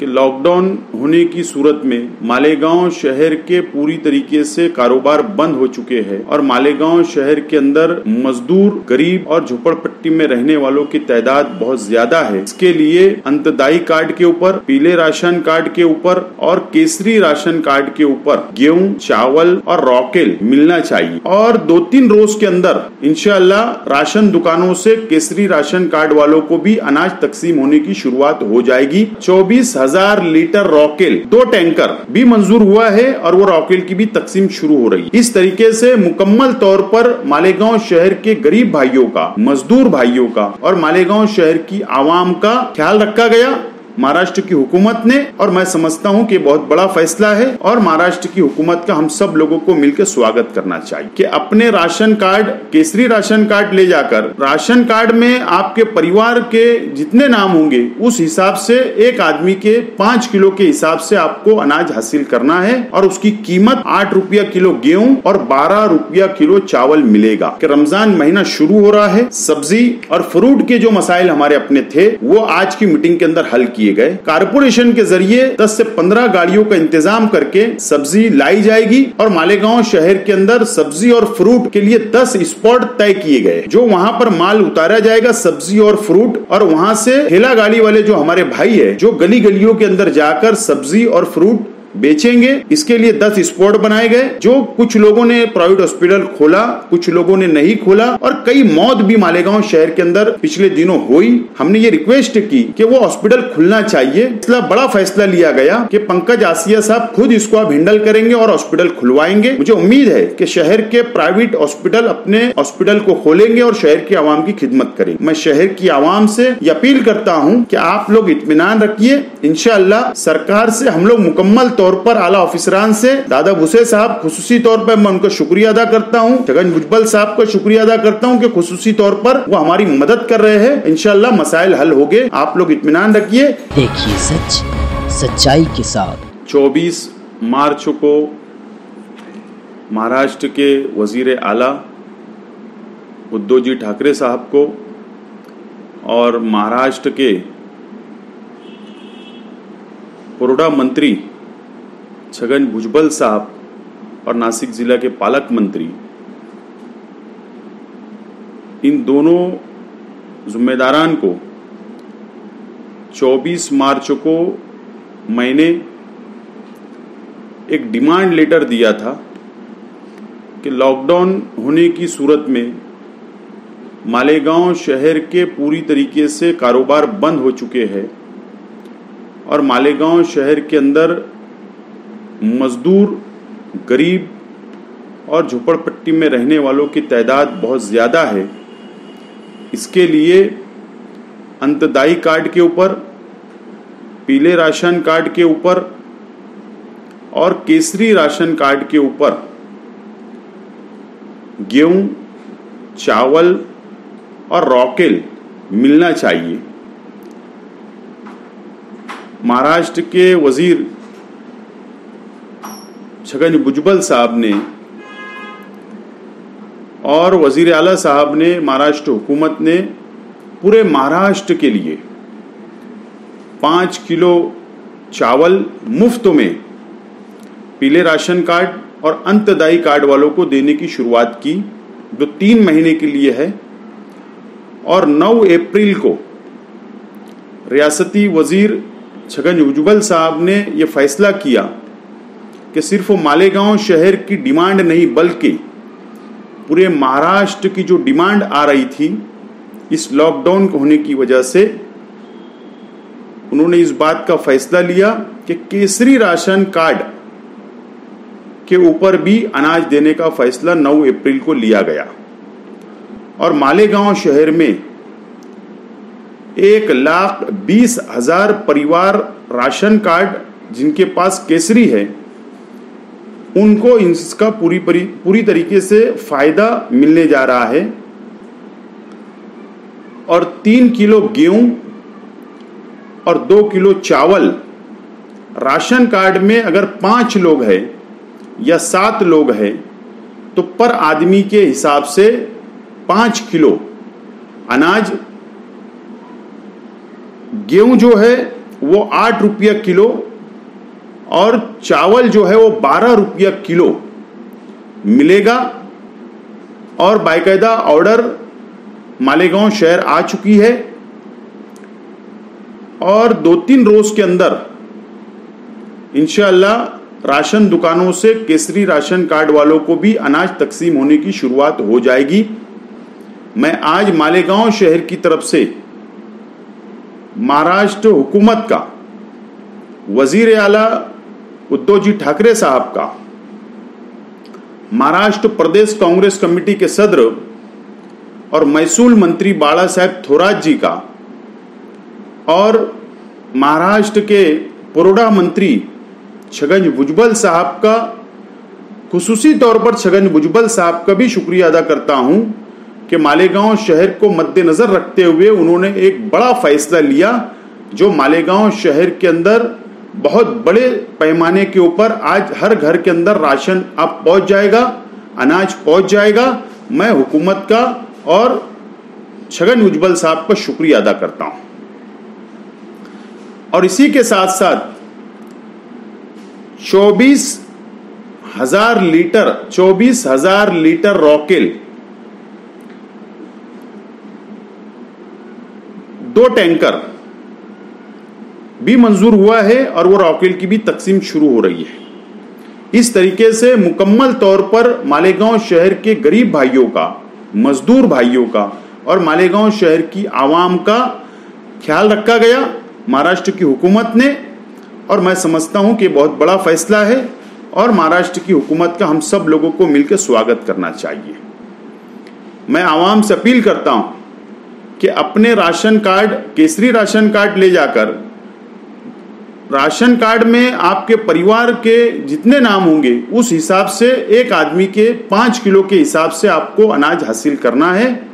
कि लॉकडाउन होने की सूरत में मालेगांव शहर के पूरी तरीके से कारोबार बंद हो चुके हैं और मालेगांव शहर के अंदर मजदूर, गरीब और झोपड़पट्टी में रहने वालों की तादाद बहुत ज्यादा है। इसके लिए अंत्योदय कार्ड के ऊपर, पीले राशन कार्ड के ऊपर और केसरी राशन कार्ड के ऊपर गेहूं, चावल और रॉकेल मिलना चाहिए और 2-3 रोज के अंदर इंशाअल्लाह राशन दुकानों से केसरी राशन कार्ड वालों को भी अनाज तकसीम होने की शुरुआत हो जाएगी। 24,000 लीटर रॉकेल 2 टैंकर भी मंजूर हुआ है और वो रॉकेल की भी तकसीम शुरू हो रही है। इस तरीके से मुकम्मल तौर पर मालेगांव शहर के गरीब भाइयों का, मजदूर भाइयों का और मालेगांव शहर की आवाम का ख्याल रखा गया महाराष्ट्र की हुकूमत ने और मैं समझता हूं कि बहुत बड़ा फैसला है और महाराष्ट्र की हुकूमत का हम सब लोगों को मिलकर स्वागत करना चाहिए कि अपने ration card, Kesari ration card ले जाकर राशन कार्ड में आपके परिवार के जितने नाम होंगे उस हिसाब से एक आदमी के 5 किलो के हिसाब से आपको अनाज हासिल करना है और उसकी कीमत 8 रुपया किलो गेहूं और 12 रुपया किलो चावल मिलेगा। कि रमजान महीना शुरू हो रहा है, सब्जी और फ्रूट के जो मसाइल हमारे अपने थे वो आज की मीटिंग के अंदर हल किए गए। कारपोरेशन के जरिए 10 से 15 गाड़ियों का इंतजाम करके सब्जी लाई जाएगी और मालेगांव शहर के अंदर सब्जी और फ्रूट के लिए 10 स्पॉट तय किए गए जो वहां पर माल उतारा जाएगा, सब्जी और फ्रूट, और वहां से ठेला गाड़ी वाले जो हमारे भाई है जो गली गलियों के अंदर जाकर सब्जी और फ्रूट बेचेंगे। इसके लिए 10 स्पॉट बनाए गए। जो कुछ लोगों ने प्राइवेट हॉस्पिटल खोला, कुछ लोगों ने नहीं खोला और कई मौत भी मालेगांव शहर के अंदर पिछले दिनों हुई। हमने ये रिक्वेस्ट की कि वो हॉस्पिटल खुलना चाहिए। इसलिए बड़ा फैसला लिया गया कि पंकज आसिया साहब खुद इसको अब हैंडल करेंगे और हॉस्पिटल खुलवाएंगे। मुझे उम्मीद है कि शहर के प्राइवेट हॉस्पिटल अपने हॉस्पिटल को खोलेंगे और शहर की आवाम की खिदमत करेंगे। मैं शहर की आवाम से अपील करता हूँ कि आप लोग इत्मीनान रखिए। इंशाअल्लाह सरकार से हम लोग मुकम्मल तौर पर, आला ऑफिसरान से, दादा भुसे साहब खुसूसी तौर पर मैं उनका शुक्रिया अदा करता हूं, छगन भुजबल साहब का शुक्रिया अदा करता हूं कि खुसूसी तौर पर वो हमारी मदद कर रहे हैं। इंशाअल्लाह मसाइल हल हो गए। आप लोग इत्मीनान रखिए। देखिए सच सच्चाई के साथ। 24 मार्च को महाराष्ट्र के वजीर आला उद्धव जी ठाकरे साहब को और महाराष्ट्र के पुरोडा मंत्री छगन भुजबल साहब और नासिक जिला के पालक मंत्री, इन दोनों जिम्मेदारान को 24 मार्च को मैंने एक डिमांड लेटर दिया था कि लॉकडाउन होने की सूरत में मालेगांव शहर के पूरी तरीके से कारोबार बंद हो चुके हैं और मालेगांव शहर के अंदर मजदूर, गरीब और झोपड़पट्टी में रहने वालों की तादाद बहुत ज़्यादा है। इसके लिए अंत्योदय कार्ड के ऊपर, पीले राशन कार्ड के ऊपर और केसरी राशन कार्ड के ऊपर गेहूं, चावल और रॉकेल मिलना चाहिए। महाराष्ट्र के वजीर छगन भुजबल साहब ने और वजीर आला साहब ने, महाराष्ट्र हुकूमत ने पूरे महाराष्ट्र के लिए 5 किलो चावल मुफ्त में पीले राशन कार्ड और अंत्योदय कार्ड वालों को देने की शुरुआत की जो 3 महीने के लिए है। और 9 अप्रैल को रियासती वजीर छगन भुजबल साहब ने यह फैसला किया कि सिर्फ मालेगांव शहर की डिमांड नहीं बल्कि पूरे महाराष्ट्र की जो डिमांड आ रही थी इस लॉकडाउन होने की वजह से, उन्होंने इस बात का फैसला लिया कि केसरी राशन कार्ड के ऊपर भी अनाज देने का फैसला 9 अप्रैल को लिया गया और मालेगांव शहर में 1,20,000 परिवार राशन कार्ड जिनके पास केसरी है उनको इसका पूरी तरीके से फायदा मिलने जा रहा है। और 3 किलो गेहूं और 2 किलो चावल राशन कार्ड में अगर 5 लोग हैं या 7 लोग हैं तो पर आदमी के हिसाब से 5 किलो अनाज, गेहूं जो है वो 8 रुपया किलो और चावल जो है वो 12 रुपया किलो मिलेगा। और बाकायदा ऑर्डर मालेगांव शहर आ चुकी है और 2-3 रोज के अंदर इंशाअल्लाह राशन दुकानों से केसरी राशन कार्ड वालों को भी अनाज तकसीम होने की शुरुआत हो जाएगी। मैं आज मालेगांव शहर की तरफ से महाराष्ट्र हुकूमत का, वजीर आला उद्धव जी ठाकरे साहब का, महाराष्ट्र प्रदेश कांग्रेस कमेटी के सदर और महसूल मंत्री बाला साहेब थोरात जी का और महाराष्ट्र के पुरोड़ा मंत्री छगन भुजबल साहब का, खुसूसी तौर पर छगन भुजबल साहब का भी शुक्रिया अदा करता हूं कि मालेगांव शहर को मद्देनजर रखते हुए उन्होंने एक बड़ा फैसला लिया जो मालेगांव शहर के अंदर बहुत बड़े पैमाने के ऊपर आज हर घर के अंदर राशन अब पहुंच जाएगा, अनाज पहुंच जाएगा। मैं हुकूमत का और छगन भुजबल साहब का शुक्रिया अदा करता हूं। और इसी के साथ साथ 24,000 लीटर रॉकेल 2 टैंकर भी मंजूर हुआ है और वो रॉकेल की भी तकसीम शुरू हो रही है। इस तरीके से मुकम्मल तौर पर मालेगांव शहर के गरीब भाइयों का, मजदूर भाइयों का और मालेगांव शहर की आवाम का ख्याल रखा गया महाराष्ट्र की हुकूमत ने। और मैं समझता हूं कि बहुत बड़ा फैसला है और महाराष्ट्र की हुकूमत का हम सब लोगों को मिलकर स्वागत करना चाहिए। मैं आवाम से अपील करता हूं कि अपने ration card, Kesari ration card ले जाकर, राशन कार्ड में आपके परिवार के जितने नाम होंगे उस हिसाब से एक आदमी के 5 किलो के हिसाब से आपको अनाज हासिल करना है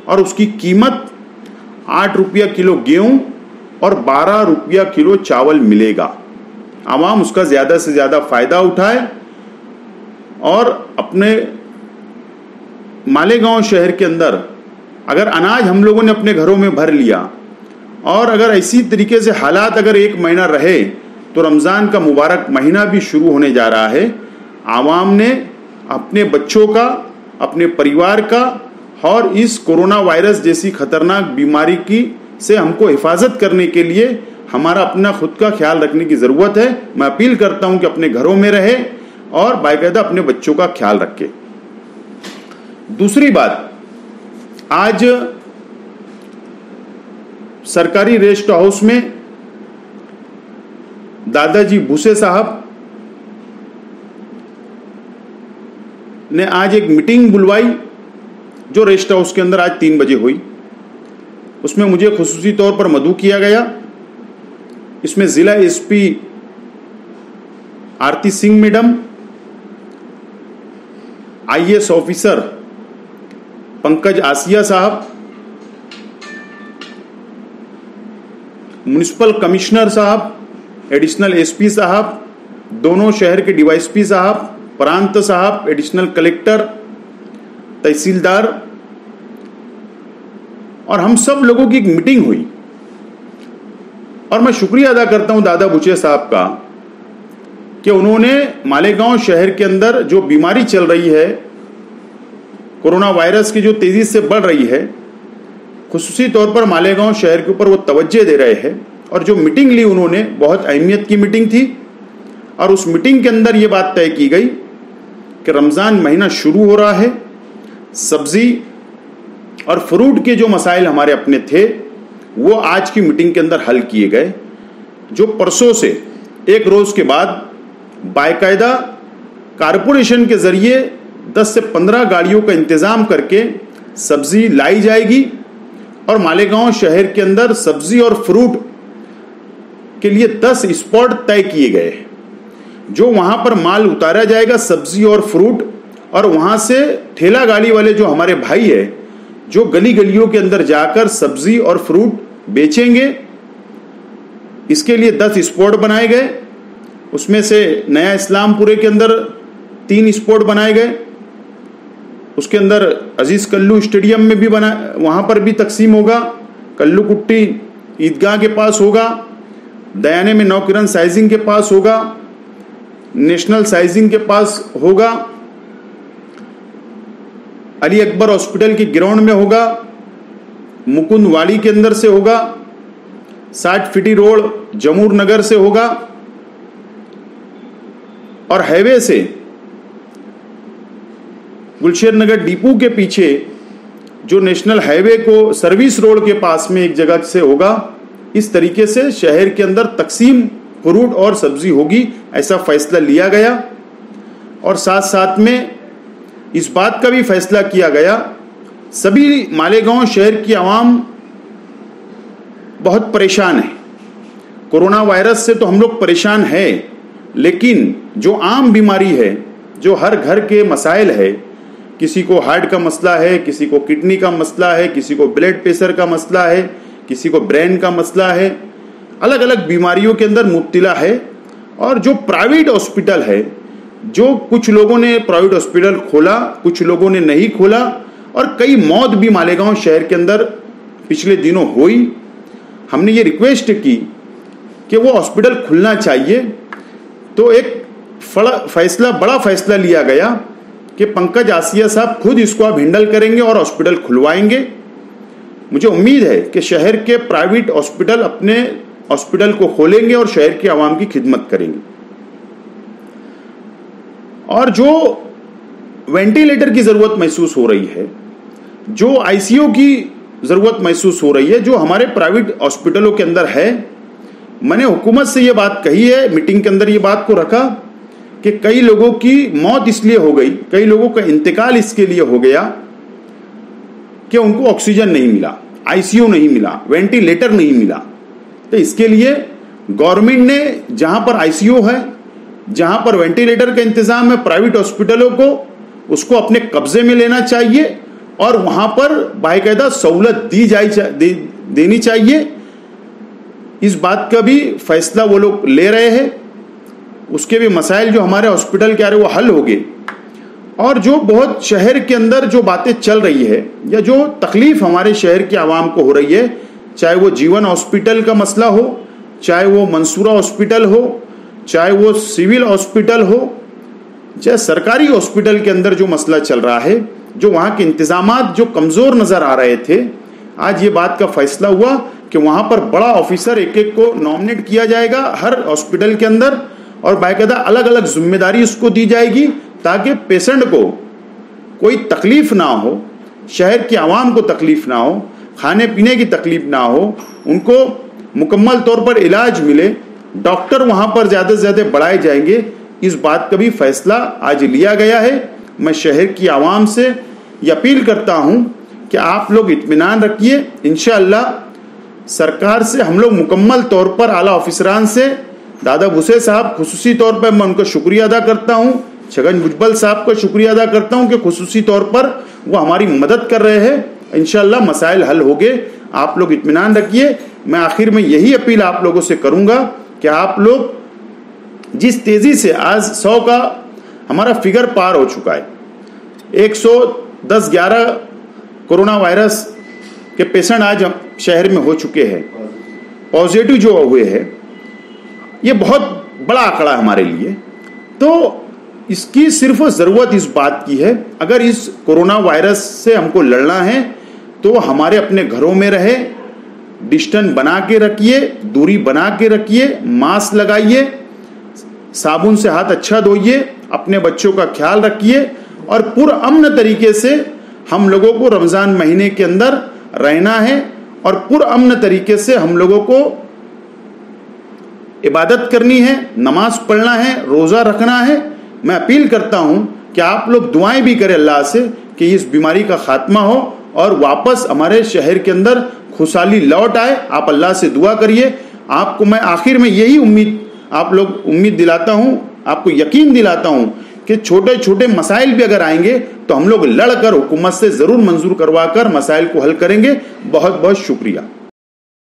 और उसकी कीमत 8 रुपया किलो गेहूं और 12 रुपया किलो चावल मिलेगा। आवाम उसका ज्यादा से ज्यादा फायदा उठाए और अपने मालेगांव शहर के अंदर अगर अनाज हम लोगों ने अपने घरों में भर लिया और अगर इसी तरीके से हालात अगर 1 महीना रहे तो रमजान का मुबारक महीना भी शुरू होने जा रहा है। आवाम ने अपने बच्चों का, अपने परिवार का और इस कोरोना वायरस जैसी खतरनाक बीमारी की से हमको हिफाजत करने के लिए हमारा अपना खुद का ख्याल रखने की जरूरत है। मैं अपील करता हूं कि अपने घरों में रहे और बाकायदा अपने बच्चों का ख्याल रखे। दूसरी बात, आज सरकारी रेस्ट हाउस में दादाजी भूसे साहब ने आज एक मीटिंग बुलवाई जो रेस्ट हाउस के अंदर आज 3 बजे हुई। उसमें मुझे खुसूसी तौर पर मदऊ किया गया। इसमें जिला SP Aarti Singh madam, IAS officer Pankaj Asiya साहब, म्युनिसिपल कमिश्नर साहब, एडिशनल एसपी साहब, दोनों शहर के डीवाईएसपी साहब, प्रांत साहब, एडिशनल कलेक्टर, तहसीलदार और हम सब लोगों की एक मीटिंग हुई। और मैं शुक्रिया अदा करता हूं दादा भूसे साहब का कि उन्होंने मालेगांव शहर के अंदर जो बीमारी चल रही है, कोरोना वायरस की जो तेजी से बढ़ रही है, खुसूसी तौर पर मालेगांव शहर के ऊपर वो तवज्जो दे रहे हैं। और जो मीटिंग ली उन्होंने, बहुत अहमियत की मीटिंग थी और उस मीटिंग के अंदर ये बात तय की गई कि रमज़ान महीना शुरू हो रहा है, सब्जी और फ्रूट के जो मसाइल हमारे अपने थे वो आज की मीटिंग के अंदर हल किए गए। जो परसों से 1 रोज के बाद बाकायदा कारपोरेशन के जरिए 10 से 15 गाड़ियों का इंतजाम करके सब्जी लाई जाएगी और मालेगांव शहर के अंदर सब्जी और फ्रूट के लिए 10 स्पॉट तय किए गए हैं जो वहां पर माल उतारा जाएगा, सब्जी और फ्रूट, और वहां से ठेला गाड़ी वाले जो हमारे भाई है जो गली गलियों के अंदर जाकर सब्जी और फ्रूट बेचेंगे। इसके लिए 10 स्पॉट बनाए गए। उसमें से नया इस्लामपुरे के अंदर 3 स्पॉट बनाए गए, उसके अंदर अजीज कल्लू स्टेडियम में भी वहां पर भी तकसीम होगा, कल्लू कुट्टी ईदगाह के पास होगा, दयाने में नवकिरण साइजिंग के पास होगा, नेशनल साइजिंग के पास होगा, अली अकबर हॉस्पिटल के ग्राउंड में होगा, मुकुंदवाड़ी के अंदर से होगा, 60 फीटी रोड जमूर नगर से होगा और हाईवे से गुलशेर नगर डिपो के पीछे जो नेशनल हाईवे को सर्विस रोड के पास में एक जगह से होगा। इस तरीके से शहर के अंदर तकसीम फ्रूट और सब्जी होगी, ऐसा फैसला लिया गया। और साथ साथ में इस बात का भी फैसला किया गया, सभी मालेगांव शहर की आवाम बहुत परेशान है। कोरोना वायरस से तो हम लोग परेशान हैं, लेकिन जो आम बीमारी है, जो हर घर के मसाइल है, किसी को हार्ट का मसला है, किसी को किडनी का मसला है, किसी को ब्लड प्रेशर का मसला है, किसी को ब्रेन का मसला है, अलग अलग बीमारियों के अंदर मुब्तला है। और जो प्राइवेट हॉस्पिटल है, जो कुछ लोगों ने प्राइवेट हॉस्पिटल खोला, कुछ लोगों ने नहीं खोला, और कई मौत भी मालेगांव शहर के अंदर पिछले दिनों हुई। हमने ये रिक्वेस्ट की कि वो हॉस्पिटल खुलना चाहिए, तो एक बड़ा फैसला लिया गया कि पंकज आसिया साहब खुद इसको आप हैंडल करेंगे और हॉस्पिटल खुलवाएंगे। मुझे उम्मीद है कि शहर के प्राइवेट हॉस्पिटल अपने हॉस्पिटल को खोलेंगे और शहर की आवाम की खिदमत करेंगे। और जो वेंटिलेटर की जरूरत महसूस हो रही है, जो आईसीयू की जरूरत महसूस हो रही है, जो हमारे प्राइवेट हॉस्पिटलों के अंदर है, मैंने हुकूमत से ये बात कही है, मीटिंग के अंदर ये बात को रखा कि कई लोगों की मौत इसलिए हो गई, कई लोगों का इंतकाल इसके लिए हो गया कि उनको ऑक्सीजन नहीं मिला, आईसीयू नहीं मिला, वेंटिलेटर नहीं मिला। तो इसके लिए गवर्नमेंट ने जहां पर आईसीयू है, जहां पर वेंटिलेटर का इंतजाम है, प्राइवेट हॉस्पिटलों को उसको अपने कब्जे में लेना चाहिए और वहां पर बाकायदा सहूलत देनी चाहिए। इस बात का भी फैसला वो लोग ले रहे हैं। उसके भी मसाइल जो हमारे हॉस्पिटल के आ रहे वो हल हो गए। और जो बहुत शहर के अंदर जो बातें चल रही है या जो तकलीफ हमारे शहर के आवाम को हो रही है, चाहे वो जीवन हॉस्पिटल का मसला हो, चाहे वो मंसूरा हॉस्पिटल हो, चाहे वो सिविल हॉस्पिटल हो, चाहे सरकारी हॉस्पिटल के अंदर जो मसला चल रहा है, जो वहाँ के इंतजामात जो कमज़ोर नज़र आ रहे थे, आज ये बात का फैसला हुआ कि वहाँ पर बड़ा ऑफिसर एक एक को नॉमिनेट किया जाएगा हर हॉस्पिटल के अंदर और बाकायदा अलग अलग जिम्मेदारी उसको दी जाएगी ताकि पेशेंट को कोई तकलीफ ना हो, शहर की आवाम को तकलीफ ना हो, खाने पीने की तकलीफ ना हो, उनको मुकम्मल तौर पर इलाज मिले, डॉक्टर वहाँ पर ज़्यादा से ज़्यादा बढ़ाए जाएंगे। इस बात का भी फैसला आज लिया गया है। मैं शहर की आवाम से ये अपील करता हूँ कि आप लोग इत्मीनान रखिए। इंशाअल्लाह सरकार से हम लोग मुकम्मल तौर पर आला ऑफिसरान से दादा भूसे साहब खुसूसी तौर पर मैं उनका शुक्रिया अदा करता हूँ, छगन भुजबल साहब का शुक्रिया अदा करता हूँ कि खुसूसी तौर पर वो हमारी मदद कर रहे हैं। इंशाअल्लाह मसाइल हल हो गए, आप लोग इत्मीनान रखिए। मैं आखिर में यही अपील आप लोगों से करूँगा कि आप लोग जिस तेज़ी से आज 100 का हमारा फिगर पार हो चुका है, 110-11 कोरोना वायरस के पेशेंट आज शहर में हो चुके हैं, पॉजिटिव जो हुए हैं, ये बहुत बड़ा आंकड़ा है हमारे लिए। तो इसकी सिर्फ ज़रूरत इस बात की है, अगर इस कोरोना वायरस से हमको लड़ना है तो हमारे अपने घरों में रहे, डिस्टेंस बना के रखिए, दूरी बना के रखिए, मास्क लगाइए, साबुन से हाथ अच्छा धोइए, अपने बच्चों का ख्याल रखिए और पुरअमन तरीके से हम लोगों को रमज़ान महीने के अंदर रहना है और पुरअमन तरीके से हम लोगों को इबादत करनी है, नमाज पढ़ना है, रोज़ा रखना है। मैं अपील करता हूं कि आप लोग दुआएं भी करें अल्लाह से कि इस बीमारी का खात्मा हो और वापस हमारे शहर के अंदर खुशहाली लौट आए। आप अल्लाह से दुआ करिए। आपको मैं आखिर में यही उम्मीद दिलाता हूं, आपको यकीन दिलाता हूं कि छोटे छोटे मसाइल भी अगर आएंगे तो हम लोग लड़कर हुकूमत से ज़रूर मंजूर करवा कर मसाइल को हल करेंगे। बहुत बहुत शुक्रिया।